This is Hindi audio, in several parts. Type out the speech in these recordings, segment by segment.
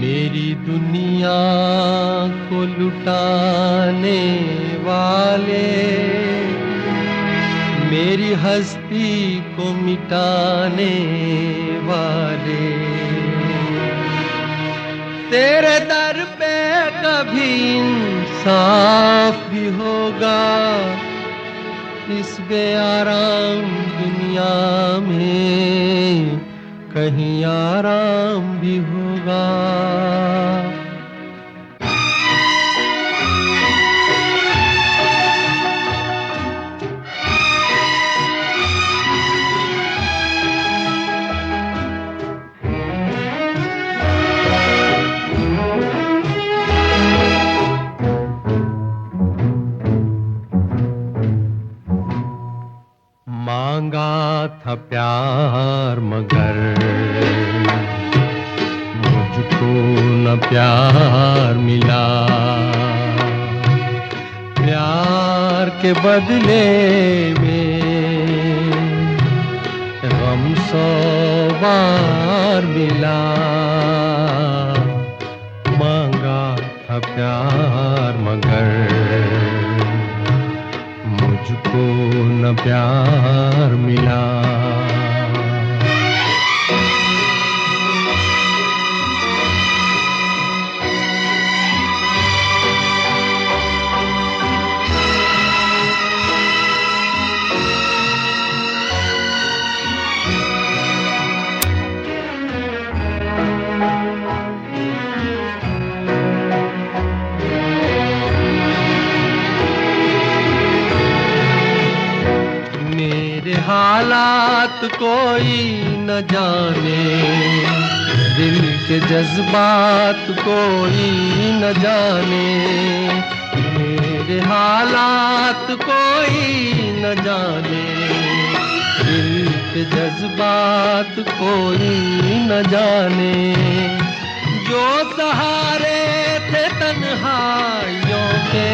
मेरी दुनिया को लुटाने वाले, मेरी हस्ती को मिटाने वाले, तेरे दर पे कभी इंसाफ भी होगा इस बेआराम दुनिया में, कहीं आराम भी होगा। मांगा था प्यार मगर मुझको न प्यार मिला, प्यार के बदले में गम 100 बार मिला। मांगा था प्यार मगर मुझको न प्यार मिला। हालात कोई न जाने, दिल के जज्बात कोई न जाने, मेरे हालात कोई न जाने, दिल के जज्बात कोई न जाने। जो सहारे थे तन्हाइयों के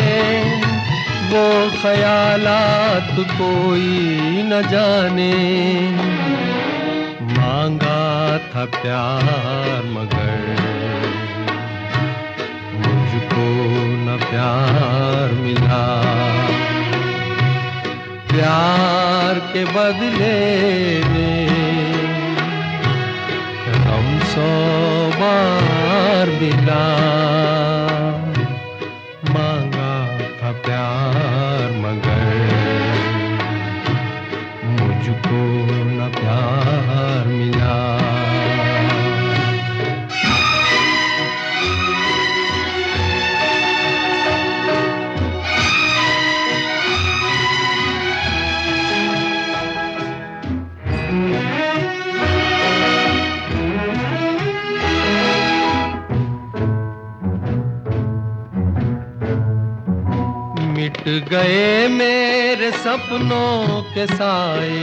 वो ख्यालात कोई न जाने। मांगा था प्यार मगर मुझको न प्यार मिला, प्यार के बदले में हम 100 बार मिला। मांगा था प्यार मगर मुझको न प्यार मिला। मिट गए मेरे सपनों के साए,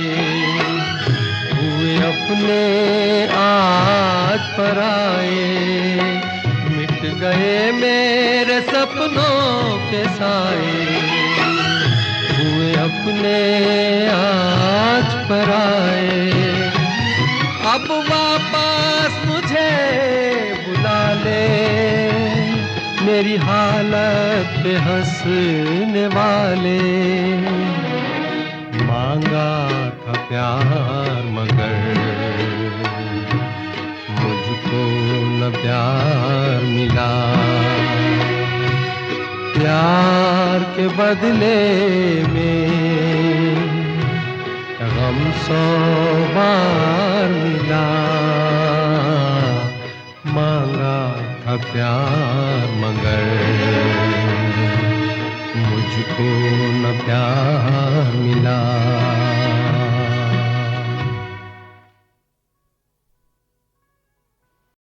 हुए अपने आज पराए। मिट गए मेरे सपनों के साए, हुए अपने आज पराए। अब वापस मुझे बुला ले, मेरी हालत पे हंसने वाले। मांगा था प्यार मगर मुझको न प्यार मिला, प्यार के बदले में गम 100 बार मिला। मांगा था प्यार मगर मुझको न प्यार मिला।